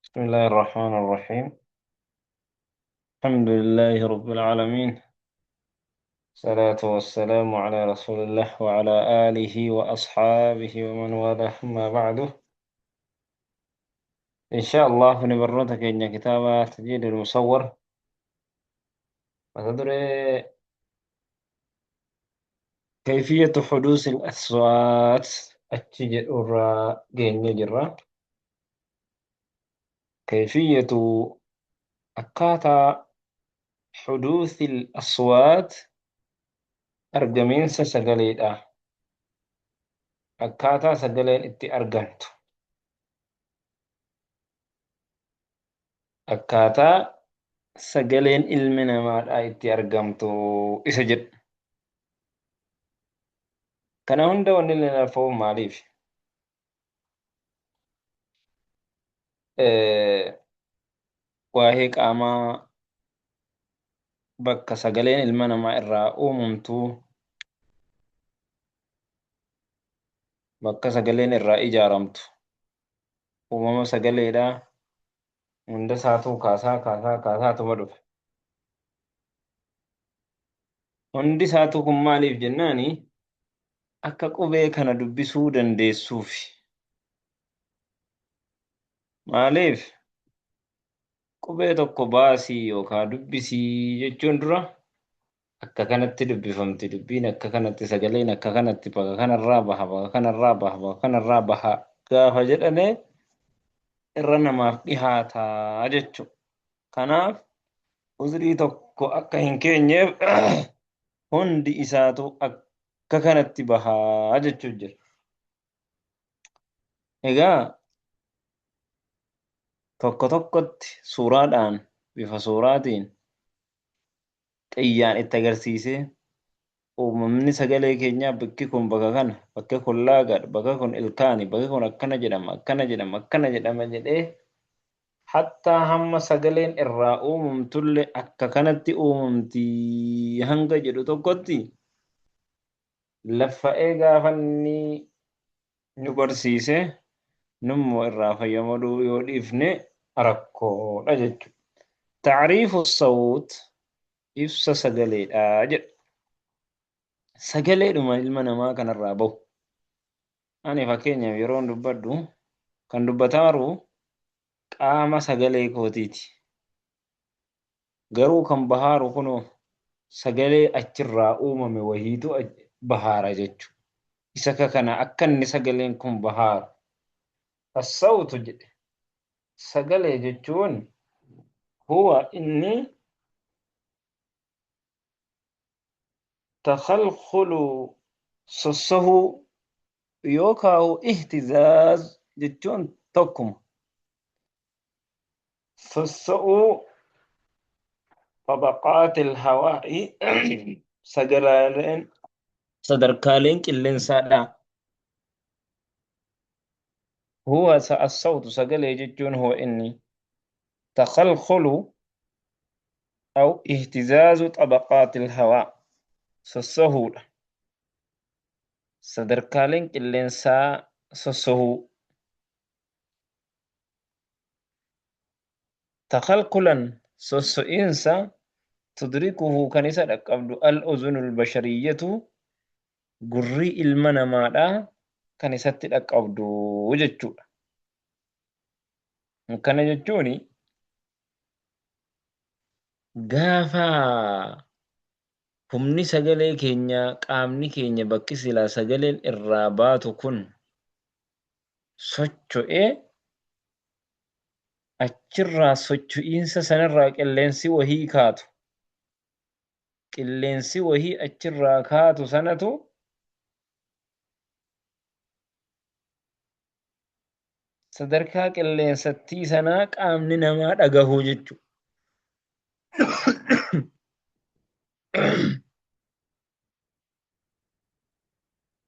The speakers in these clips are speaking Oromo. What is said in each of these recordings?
بسم الله الرحمن الرحيم. الحمد لله رب العالمين. الصلاة والسلام على رسول الله وعلى آله وأصحابه ومن والاه، أما بعد. إن شاء الله نبرتك إن كتاب تجديد المصور وتدري كيفية حدوث الأصوات التجد جيني جرا كيفية أكاتا حدوث الأصوات أرجمين سجليدا أكاتا سجلين إتي أرجمت akkaataa sagaleen ilmi namaadhaa itti argamtu isa jedhu. Kana hunda wanni inni lafoo maaliif? Waa'ee qaamaa bakka sagaleen ilma namaa irraa uumamtu, bakka sagaleen irraa ijaaramtu, uumama sagaleedhaa hunda isaatuu kaasaatuma dhufe. Hundi isaatuu kun maaliif jennaani? Akka qubee kana dubbisuu dandeessuufi. Maaliif? Qubee tokko baasii yookaan dubbisii jechuun dura akka kanatti dubbifamti dubbiin, akka kanatti sagaleen, akka kanatti bakka kanarraa baha, bakka kanarraa baha, bakka kanarraa baha gaafa jedhamee irra namaaf dhihaataa jechuudha. Kanaaf uzrii tokko akka hin keenyeef hundi isaatu akka kanatti bahaa jechuun jira. Egaa tokko tokkotti suuraadhaan bifa suuraatiin xiyyaan itti agarsiisee uumamni sagalee keenyaa bakki kun bakka kana, bakki kun laagaadha, bakka kun ilkaani, bakki kun akkana jedhama, akkana jedhama, akkana jedhama jedhee hattaa hamma sagaleen irraa uumamtullee akka kanatti uumamti hanga jedhu tokkotti laffa'ee gaafa inni nu barsiise nummoo irraa fayyadamuu yoo dhiifne rakkoodha jechuudha. Taariifu sawut ibsa sagaleedha jedha. Sagaleedhuma ilma namaa kanarraa bahu. Ani fakkeenyaaf yeroo dubbadhu kan dubbataaru qaama sagalee kootiiti. Garuu kan bahaaru kunoo sagalee achirraa uumame wahiitu bahaara jechuudha. Isa kana akka inni sagaleen kun bahaaru. As-sawtu jedhe. Sagalee jechuun huwa inni takhalkhulu sossahuu yookaan ihtizaaz jechuun tokkuma. Sossa'uu طبقات الهواء سجلالين صدركالين كلين سادا هو الصوت سجل يجون هو إني تخلخل أو اهتزاز طبقات الهواء سسهولة صدركالين كلين سا سسهو تخلخلا سسئنسا تدركه كنيسة قبل الأذن البشرية قري المنا مادا كنيسة قبل وجدتو كان جتوني غافا humni sagalee keenya qaamni keenya bakki silaa sagaleen irraa baatu kun socho'ee achirraa socho'iinsa sanarraa qilleensi wahii kaatu. Qilleensi wahii achirraa kaatu sanatu sadarkaa qilleensattii sanaa qaamni namaa dhagahuu jechuudha.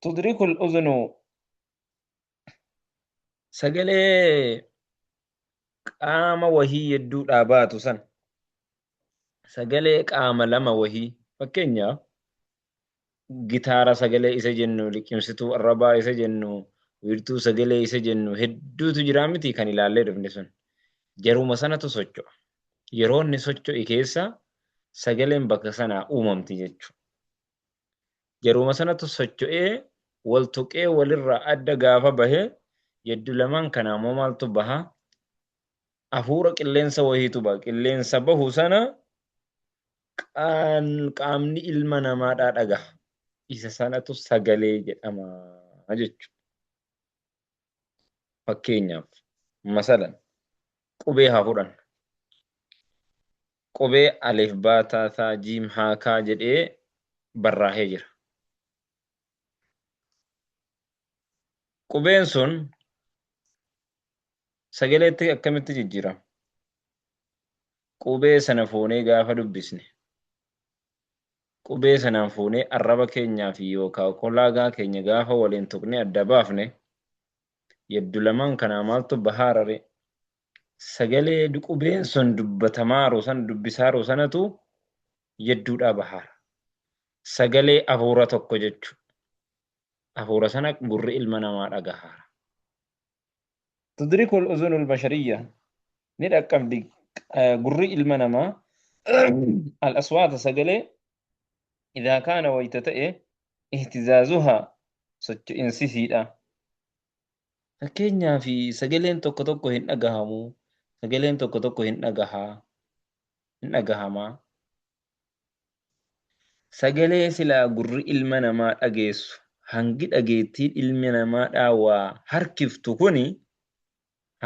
تدرك الأذن sagalee qaama wahii hedduu dhaabaatu san sagalee qaama lama wahii fakkeenyaaf gitaara sagalee isa jennu, liqimsituu arrabaa isa jennu, wiirtuu sagalee isa jennu hedduutu jira miti kan ilaallee dhufne sun. Yeruma sanatu socho'a. Yeroo inni socho'e keessa sagaleen bakka sanaa uumamti jechuudha. Yeruma sanatu socho'ee wal tuqee walirraa adda gaafa bahee yeddu lamaan kanaa immoo maaltu baha? Hafuura qilleensa wayiitu baha. Qilleensa bahu sana qaamni ilma namaadhaa dhagaha. Isa sanatu sagalee jedhama jechuudha. Fakkeenyaaf masalan qubee haa fudhannu. Qubee alif baataa taa jiim haakaa jedhee barraahee jira. Qubeen sun sagaleetti akkamitti jijjiirama? Qubee sana fuunee gaafa dubbisne qubee sanaan fuunee arraba keenyaa fi yookaan kolaagaa keenya gaafa waliin tuqnee adda baafne yeddu lamaan kanaa maaltu bahaarare sagalee qubeen sun dubbatamaaru san dubbisaaru sanatu yedduudhaa bahaara. Sagalee hafuura tokko jechuudha. Hafuura sana gurri ilma namaa dhagahaara. Tudriku al-uzunu al-bashariyya ni dhaqqabdi gurri ilma namaa al-aswaata sagalee إذا كان ويتتئه اهتزازها socho'insisiidha. Fakkeenyaa fi sagaleen tokko tokko hin dhagahamu. Sagaleen tokko tokko hin dhagahamaa. Sagalee silaa gurri ilma namaa dhageessu hangi dhageettiin ilmi namaadhaa waa harkiftu kuni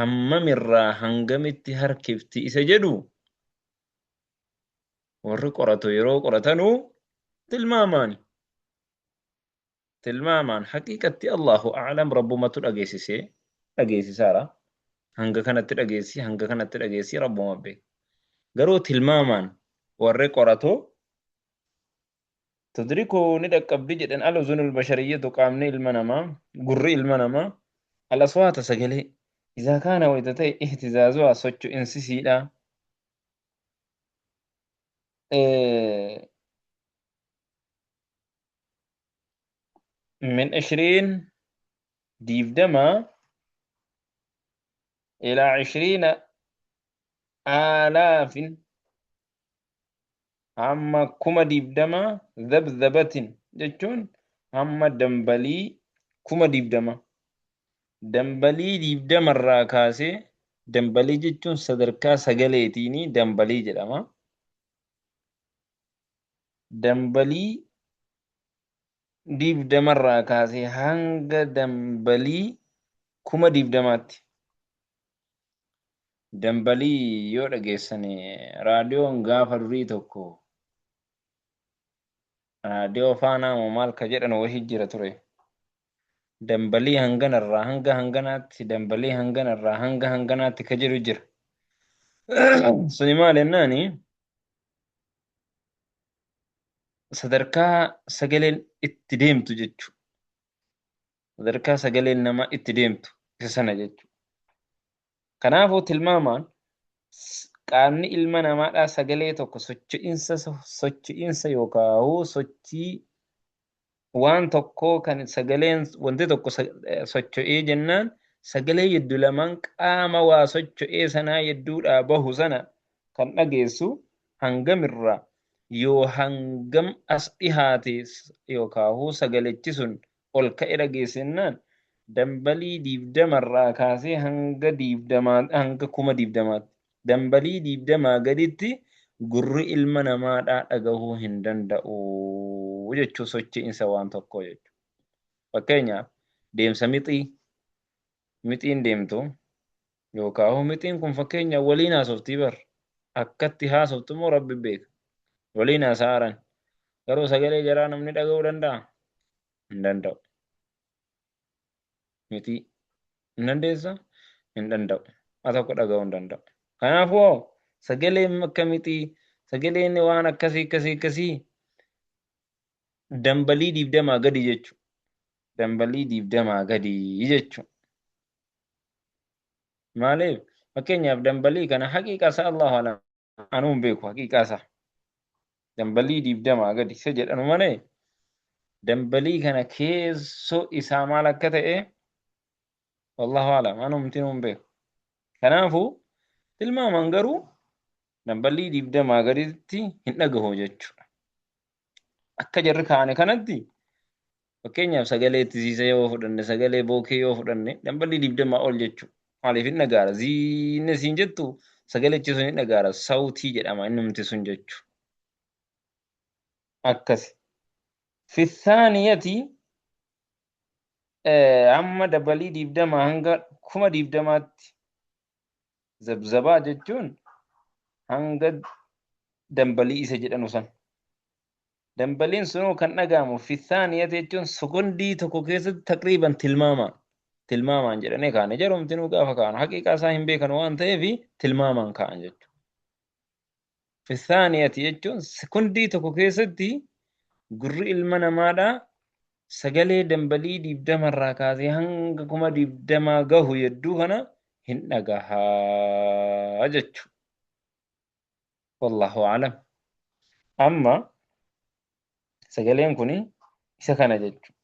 hammamirraa hangamitti harkifti isa jedhu warri qoratu yeroo qoratanuu tilmaamaan haqiiqatti Allahu a'lam rabbumatu dhageessisaara. Hanga kanatti dhageessi rabbuma beeka. Garuu tilmaamaan warri qoratu tudrikuu ni dhaqqabdi jedhan al-uzunul bashariyyatu qaamni ilma namaa gurri ilma namaa al-aswaata sagalee إذا كان ويتتئ اهتزازها socho'insisiidha. من 20 ديفدما إلى 20,000 أما كما ديفدما ذبذبة جتون أما دمبلي كما ديفدما دمبلي ديفدما الراكاسي دمبلي جتون صدركا سغليتيني دمبلي جدما دمبلي diivdamarraa kaasee hanga dambalii kuma diivdamaatti. Dambalii yoo dhageessan raadiyoon gaafa durii tokko raadiyoo faanaa moo maal ka jedhan wahii jira ture. Dambalii hanganarraa hanga hanganaatti dambalii hanganarraa hanga hanganaatti ka jedhu jira. Suni maal jennaani? Sadarkaa sagaleen itti deemtu jechuudha. Sadarkaa sagaleen namaa itti deemtu isa sana jechuudha. Kanaafuu tilmaamaan qaamni ilma namaadhaa sagalee tokko socho'iinsa yookaan sochii waan tokkoo kan sagaleen wanti tokko socho'ee jennaan sagalee yeddu lamaan qaama waa socho'ee sanaa yedduudhaa bahu sana kan dhageessu hangamirraa yoo hangam as dhihaate yookaan sagalichi sun ol ka'e dhageessennaan dambalii diivdamarraa kaasee hanga kuma diivdamaatti. Dambalii diivdamaa gaditti gurri ilma namaadhaa dhagahuu hin danda'u jechuu socho'iinsa waan tokkoo jechuudha. Fakkeenyaaf deemsa mixiin deemtu yookaan mixiin kun fakkeenyaaf waliin haasoftii bar akkatti haasoftu moo rabbi beeka. Waliin haasa'an garuu sagalee jaraa namni dhagahuu danda'a? Hin danda'u. Miti hin dandeessa? Hin danda'u. Haa tokko dhagahuu hin danda'u. Kanaafuu sagaleen akkamitti sagaleen waan akkasii dambalii diivdamaa gadi jechuudha. Dambalii diivdamaa gadi jechuudha. Maaliif? Fakkeenyaaf dambalii kana haqiiqaa isaa Allahu a'lam anuu hin beeku haqiiqaa isaa. Dambalii diivdamaa gadi isa jedhanu malee dambalii kana keessoo isaa maal akka ta'e wallahu a'lam anuu hin beeku. Kanaafuu tilmaamaan garuu damballii 20 gaditti hin dhagahu jechuudha. Akka jarri kaane kanatti fakkeenyaaf sagalee ittisiisa yoo fudhanne sagalee bookee yoo fudhanne damballii 20 ol jechuudha. Maaliif hin dhagaara? Ziinne siin jettu sagalichi sun hin dhagaara. Sawtii jedhama innumti sun jechuudha. Akkasi. Fi thaaniyati amma dabalii 20 hanga 20,000tti zabzabaa jechuun hanga dambalii isa jedhanu san. Dambaliin sunuu kan dhagahamu fi thaaniyati jechuun sekondii tokko keessatti taqriiban tilmaamaan jedhanii kaane jarumti nu gaafa kaanu haqiiqaa isaa hin beekan waan ta'eef tilmaamaan ka'an jechuudha. Fi thaaniyati jechuun sekondii tokko keessatti gurri ilma namaadhaa sagalee dambalii 20 irraa kaasee hanga 20,000 gahu yedduu kana hin dhagahaa jechuudha. Wallahu a'lam. Amma sagaleen kuni isa kana jechuudha.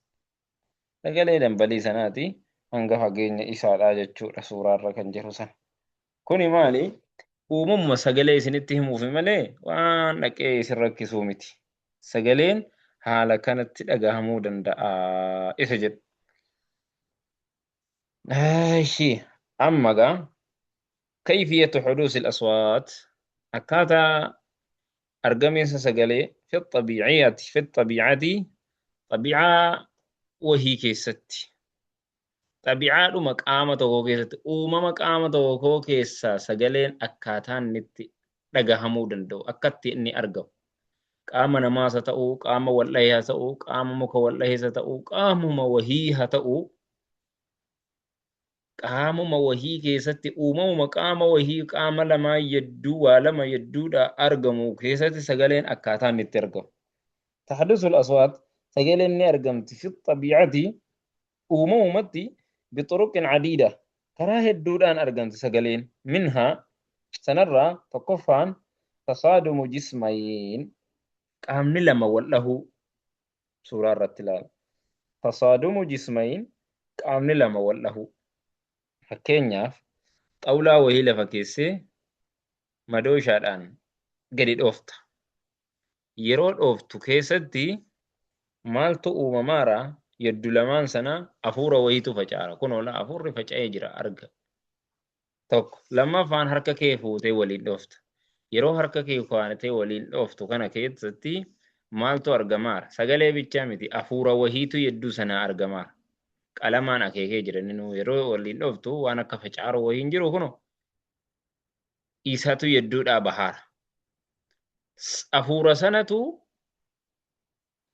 Sagalee dambalii sanaati hanga fageenya isaadhaa jechuudha suuraarra kan jiru sana. Kuni maali? Uumamuma sagalee isinitti himuufi malee waan dhaqee isin rakkisuu miti. Sagaleen haala kanatti dhagahamuu danda'a isa jedhu. Mاشي. أما كيفية حدوث الأصوات أكاتا أرقمي سسقلي في الطبيعة طبيعة وهي كيستي طبيعة مقامة وكيستي مقامة وكيسا سقلين أكاتان نتي dhagahamuu danda'u akkatti inni argamu qaama namaas haa ta'u qaama wal'ahee haa ta'u qaama muka wal'ahees haa ta'u qaamuma wahii haa ta'u qaamuma wahii keessatti uumamuma qaama wahii qaama lamaa yedduu waa lama yedduudha argamu keessatti sagaleen akkaataa inni itti argamu. Tahaddusul aswaat sagaleen ni argamti fi xabiicati uumamumatti bixuruqin cadiida karaa hedduudhaan argamti sagaleen minhaa sanarraa tokkoffaan tasaadumu jismayn qaamni lama wal'ahuu suuraa irratti ilaala. Tasaadumu jismayn qaamni lama wal'ahuu fakkeenyaaf xawlaa wahii lafa keessee madooshaadhaan gadi dhoofta. Yeroo dhooftu keessatti maaltu uumamaara yeddu lamaan sana hafuura wahiitu facaara. Kunoola hafuurri faca'ee jira arga. Tokko lammaffaan harka kee fuutee waliin dhoofta. Yeroo harka kee kaanatee waliin dhooftu kana keessatti maaltu argamaara? Sagalee bichaa miti hafuura wahiitu yedduu sana argamaara. Qalamaan akeekee jiraninu yeroo waliin dhooftu waan akka facaaru wahiin jiru kuno isatu yedduudhaa bahaara.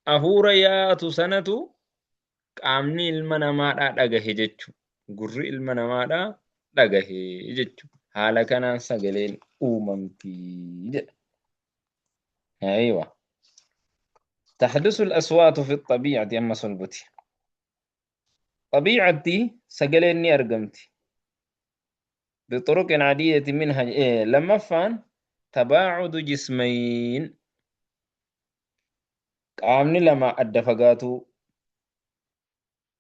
Hafuura yaatu sanatu qaamni ilma namaadhaa dhagahe jechuudha. Gurri ilma namaadhaa dhagahe jechuudha. Haala kanaan sagaleen uumamti jedha. أيوة. تحدث الأصوات في الطبيعة أما صلبتي طبيعتي سجلني أرقمتي بطرق عديدة منها لما فان تباعد جسمين قامني لما أدفقاتو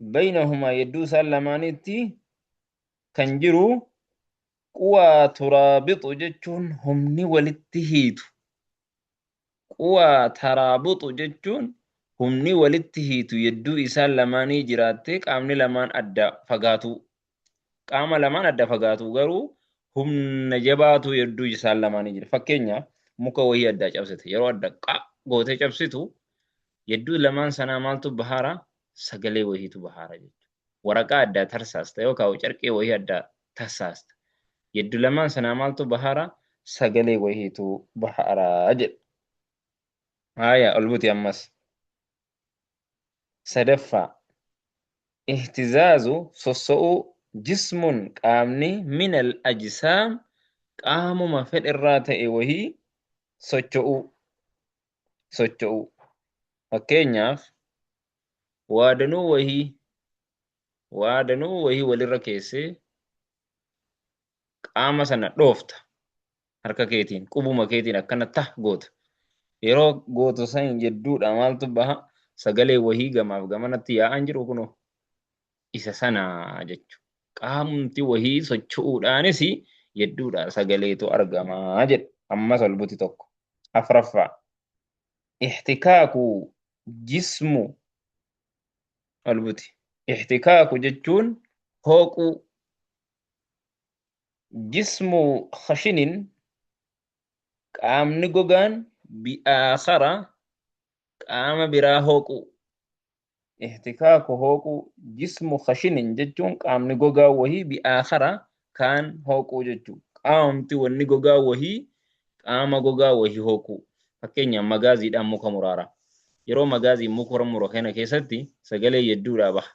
بينهما يدوس اللمانيتي كنجرو قوى ترابط جتشون همني ولتهيتو قوى ترابط جتشون humni walitti hiitu yedduu isaan lamaanii jiraatte qaamni lamaan adda fagaatu qaama lamaan adda fagaatu garuu humna jabaatu yedduu isaan lamaanii jira. Fakkeenyaaf muka wahii adda cabsite yeroo adda gootee cabsitu yedduu lamaan sanaa maaltu bahaara sagalee wahiitu bahaara jechuudha. Waraqaa adda tarsaasta yookaan carqee wahii adda tarsaasta yedduu lamaan sanaa maaltu bahaara sagalee wahiitu bahaara jedha. Haaya olbuti ammas. سدفع اهتزاز صصو جسم قامني من الأجسام قام ما في الراتة وهي سوچو فكينياف وادنو وهي وللركيسي قام سنة دوفت harka keetiin qubuma keetiin akkana tah goota yeroo gootu san jedduudha maaltu baha sagalee wahii gamaaf gamanatti yaa'an jiru kuno isa sana jechuudha. Qaamumti wahii socho'uudhaanis يدودا سجليتو أرجما أجد أما سلبتي توك أفرفا احتكاك جسم البتي احتكاك جتون هوكو جسم خشن قام نجوغان بآخر قام برا هوكو احتكاك هوكو جسم خشن جتون قام نجوغا وهي بآخر كان هوكو جتون قام تي ونجوغا وهي قام جوغا وهي هوكو فكينيا مغازي دام muka muraara yeroo magaaziin muka muru kana keessatti sagalee yedduudha baha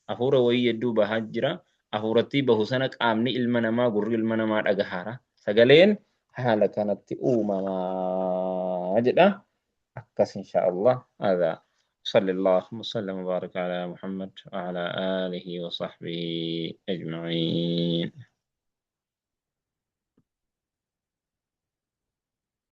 hafuura wayii yedduu bahaa jira hafuurattii bahu sana qaamni ilma namaa gurri ilma namaa dhagahaara sagaleen haala kanatti uumamaa jedha akkas insha Allah هذا صلى الله وسلم وبارك على محمد وعلى آله وصحبه أجمعين